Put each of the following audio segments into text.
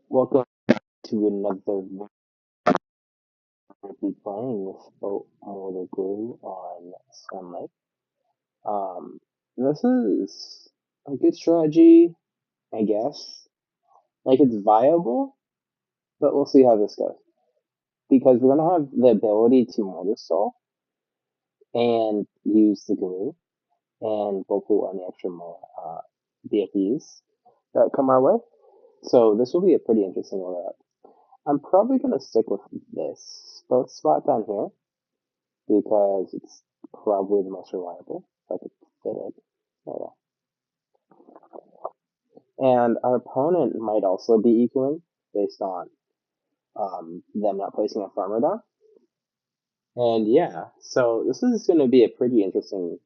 Welcome to another video. We'll be playing with Boat Motor Glue on Sun Lake. This is a good strategy, I guess. Like, it's viable, but we'll see how this goes. Because we're gonna have the ability to motor stall and use the glue, and hopefully any extra more BFEs that come our way. So this will be a pretty interesting one. I'm probably gonna stick with this boat spot down here because it's probably the most reliable. If I could fit it. There we go. And our opponent might also be equaling based on them not placing a farmer down. And yeah, so this is going to be a pretty interesting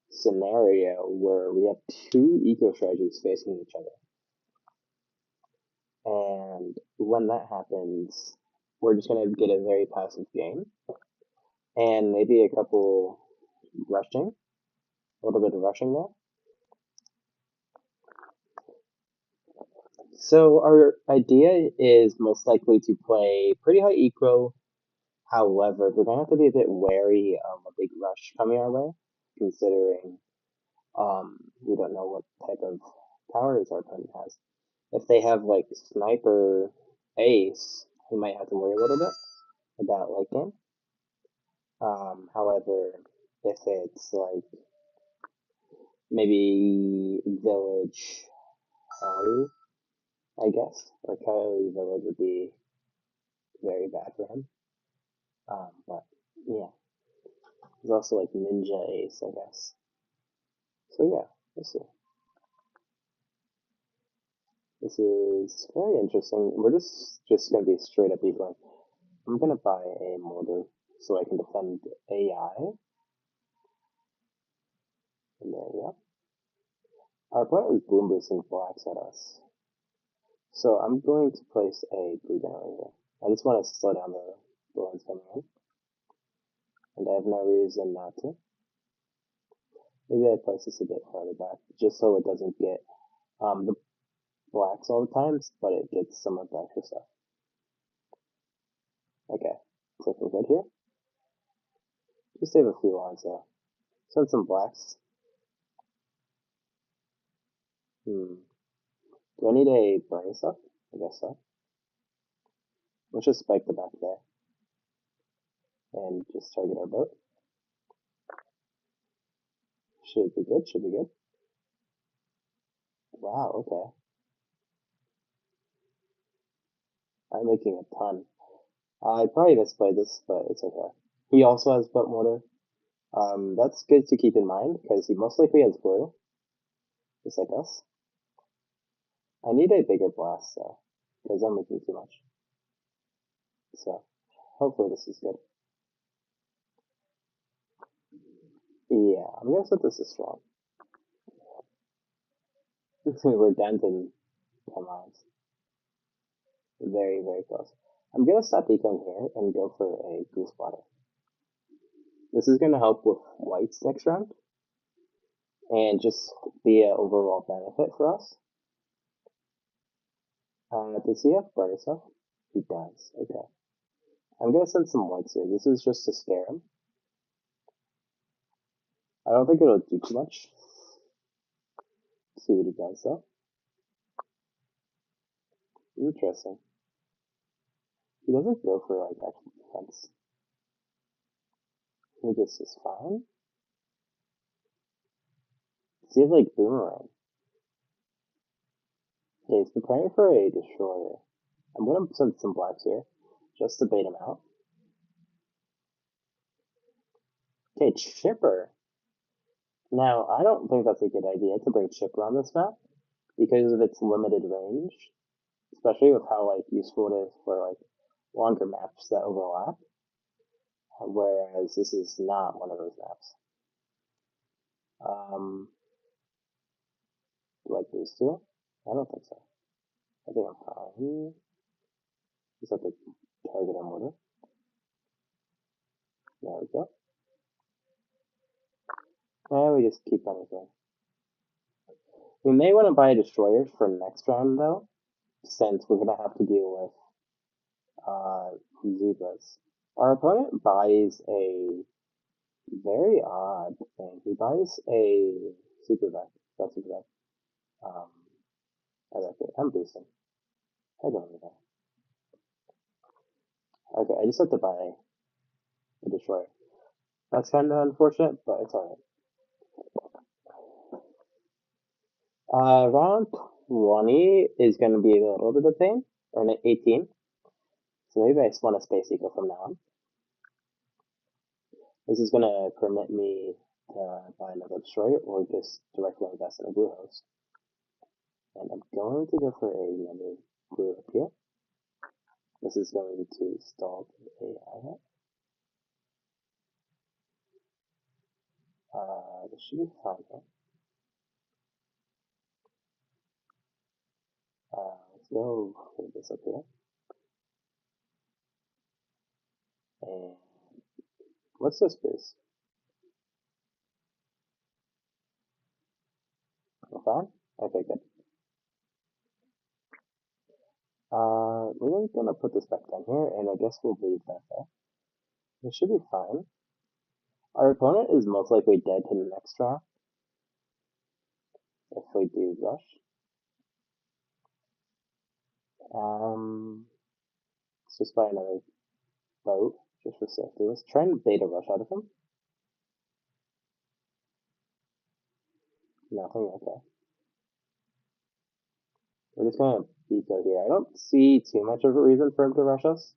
scenario where we have two eco strategies facing each other. And when that happens, we're just going to get a very passive game. And maybe a couple rushing, a little bit of rushing there. So our idea is most likely to play pretty high eco. However, we're gonna have to be a bit wary of a big rush coming our way, considering we don't know what type of powers our opponent has. If they have like sniper ace, we might have to worry a little bit about late game. However, if it's like maybe village Harley, I guess, or Kylie village would be very bad for him. But yeah, there's also like Ninja Ace, I guess. So yeah, we'll see. This is very interesting. We're just gonna be straight up equaling. I'm gonna buy a mortar so I can defend AI. And there we go. Our opponent was boom boosting blacks at us. So I'm going to place a blue generator. I just want to slow down the balloons coming in. And I have no reason not to. Maybe I place this a bit farther back, just so it doesn't get the blacks all the times, but it gets some of the extra stuff. Okay, so we're good here. Just save a few lines though. Send some blacks. Do I need a burning stuff? I guess so. Let's just spike the back there. And just target our boat. Should be good, should be good. Wow, okay. I'm making a ton. I probably misplayed this, but it's okay. He also has boat mortar. That's good to keep in mind, because he most likely has blue. Just like us. I need a bigger blast though, because I'm making too much. So, hopefully this is good. Yeah, I'm gonna set this as strong. We're down to 10 lines. Very, very close. I'm gonna stop ecoing here and go for a goose water. This is gonna help with whites next round and just be an overall benefit for us. Does he have brighter stuff? He does. Okay. I'm gonna send some whites here. This is just to scare him. I don't think it'll do too much. See what he does though. Interesting. He doesn't go for like actual defense. He just is fine. Does he have like boomerang? Okay, he's preparing for a destroyer. I'm gonna send some blacks here, just to bait him out. Okay, Chipper. Now, I don't think that's a good idea to bring Chipper on this map, because of its limited range, especially with how like useful it is for like longer maps that overlap, whereas this is not one of those maps. Like these two? I don't think so. I think I'm fine. Just have to target him with it. There we go. And we just keep on going. We may want to buy a destroyer for next round though, since we're gonna have to deal with zebras. Our opponent buys a very odd thing. He buys a super deck. That's super deck. I'm boosting. I don't know. Okay, I just have to buy a destroyer. That's kind of unfortunate, but it's alright. Round 20 is going to be a little bit of pain, or 18. So maybe I just want a Space Eagle from now on. This is going to permit me to buy another destroyer or just directly invest in a blue host. And I'm going to go for another blue up here. This is going to stall the AI. This should be fine here. Let's go for this up here. And what's this boost? Fine? Okay, good. We're gonna put this back down here, and I guess we'll leave that there. It should be fine. Our opponent is most likely dead to the next round if we do rush. Let's just buy another boat just for safety. Let's try and beta rush out of him. Nothing, okay. We're just gonna eco here. I don't see too much of a reason for him to rush us.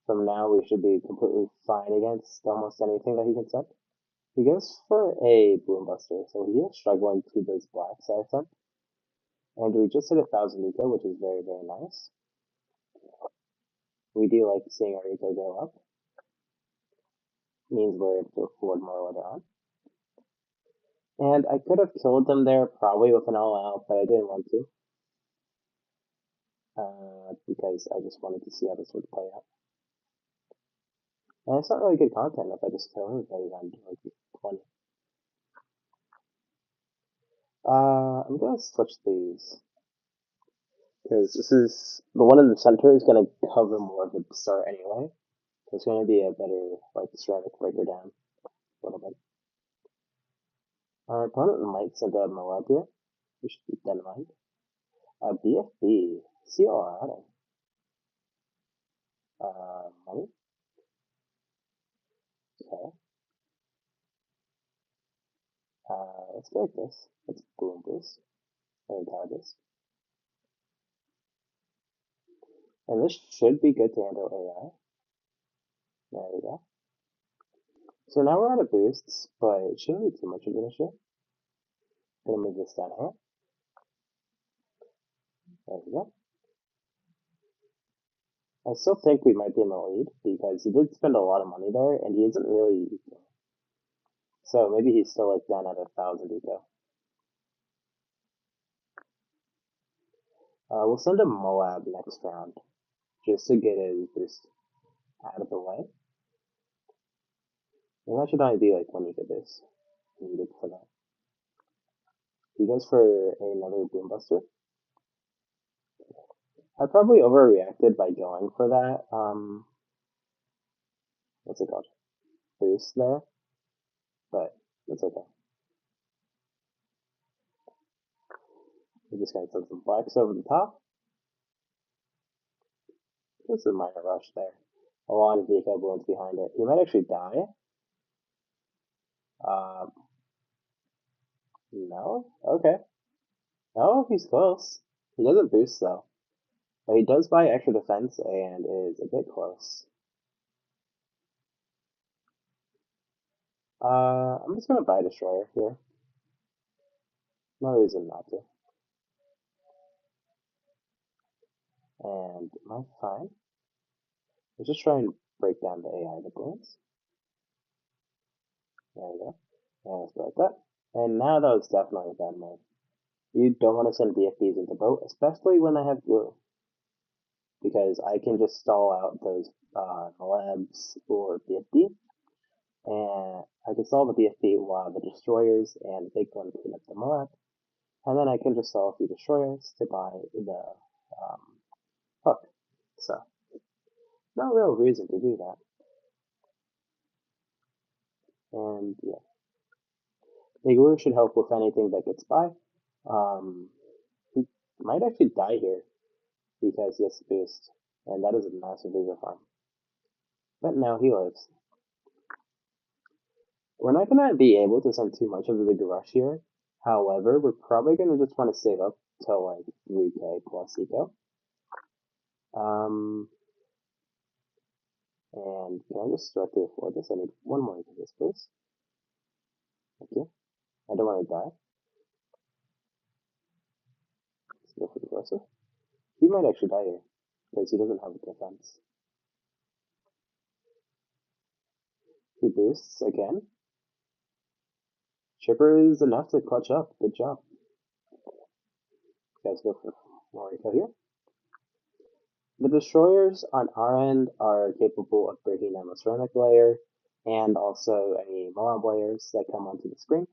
From now, we should be completely fine against almost anything that he can send. He goes for a Boombuster, so he is struggling to those blacks I sent. And we just hit 1,000 eco, which is very, very nice. We do like seeing our eco go up. Means we're able to afford more later on. And I could have killed them there probably with an all-out, but I didn't want to. Because I just wanted to see how this would play out. And it's not really good content if I just kill everybody down to like 20. I'm gonna switch these. Because this is, the one in the center is gonna cover more of the start anyway. So it's gonna be a better, like, ceramic breaker down a little bit. Our opponent might send a Moab here. We should keep that in mind. BFB, CLR, money. Okay. Let's go like this. Let's boom this. And tag this. And this should be good to handle AI. There we go. So now we're out of boosts, but it shouldn't be too much of an issue. Gonna move this down here. There we go. I still think we might be in the lead because he did spend a lot of money there and he isn't really eco. So maybe he's still like down at 1,000 eco. We'll send him Moab next round just to get his boost out of the way. And that should only be like 1 eco boost needed for that. He goes for another Boombuster. I probably overreacted by going for that, what's it called? Boost there. But it's okay. We're just gonna send some blacks over the top. Just a minor rush there. A lot of eco balloons behind it. He might actually die. No? Okay. No, he's close. He doesn't boost though. But he does buy extra defense and is a bit close. I'm just gonna buy a destroyer here. No reason not to. And am I fine? Let's just try and break down the AI balloons. There we go. And let's go like that. And now that was definitely a bad move. You don't want to send BFBs into boat, especially when I have blue. Because I can just stall out those Moabs or BFB. And I can stall the BFB while the destroyers and the big one clean up the Moab. And then I can just sell a few destroyers to buy the hook. So, no real reason to do that. And yeah, the glue should help with anything that gets by. He might actually die here because he has boost, and that is a massive lever farm. But now he lives. We're not going to be able to send too much of the big rush here. However, we're probably going to just want to save up till like 3k plus eco. And can I just directly afford this? I need one more into this, please. Thank you. I don't want to die. Let's go for the aggressive. He might actually die here because he doesn't have a defense. He boosts again. Chipper is enough to clutch up. Good job. Guys, go for more eco here. The destroyers on our end are capable of breaking down the ceramic layer and also any mob layers that come onto the screen.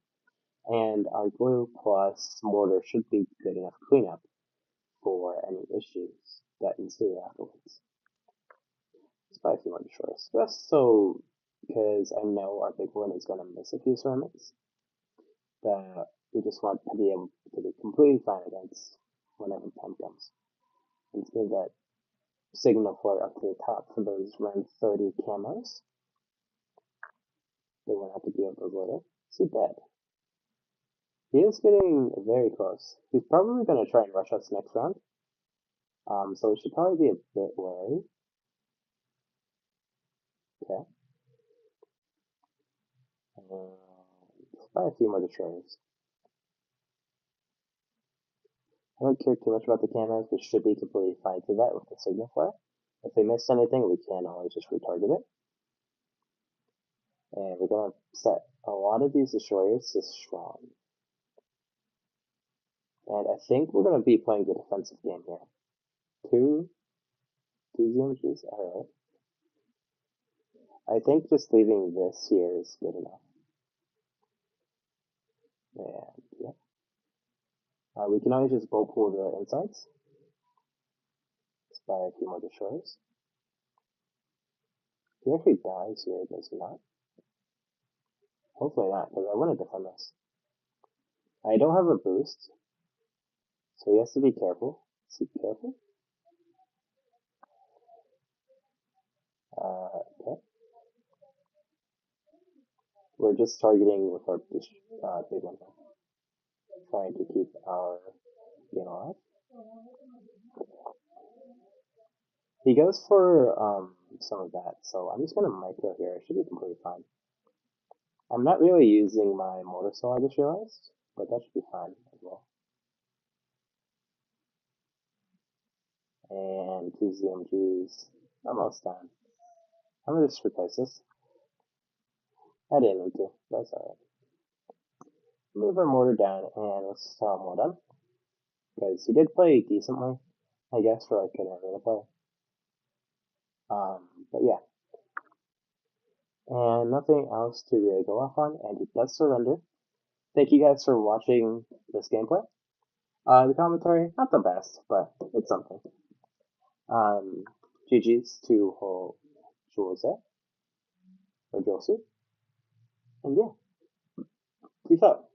And our glue plus mortar should be good enough cleanup for any issues that ensue afterwards. Let's buy a few more destroyers. Just so, because I know our big one is going to miss a few ceramics, that we just want to be able to be completely fine against whenever time comes. And let's give that signal flare up to the top for those rank 30 camos. They won't have to deal with those later. Too bad. He is getting very close. He's probably going to try and rush us next round. So we should probably be a bit wary. Okay. Let's buy a few more destroyers. I don't care too much about the cameras. We should be completely fine for that with the signal flare. If we missed anything, we can always just retarget it. And we're going to set a lot of these destroyers to strong. And I think we're going to be playing the defensive game here. Two ZMGs? Alright. I think just leaving this here is good enough. And yeah. We can always just bolt pull the insides. Let's buy a few more destroyers. He actually dies here, does he not? Hopefully not, because I want to defend this. I don't have a boost, so he has to be careful. Is he careful? Okay. We're just targeting with our big one, trying to keep our game alive. He goes for some of that, so I'm just gonna micro here. I should be completely fine. I'm not really using my mortar saw, I just realized, but that should be fine as well. And 2 ZMGs, almost done. I'm gonna just replace this. I didn't need to, that's alright. Move our mortar down and let's tell him well done. Because he did play decently, I guess, for like an arena play. But yeah. And nothing else to really go off on, and he does surrender. Thank you guys for watching this gameplay. The commentary, not the best, but it's something. GG's to Jose, or Josu. And yeah, peace out.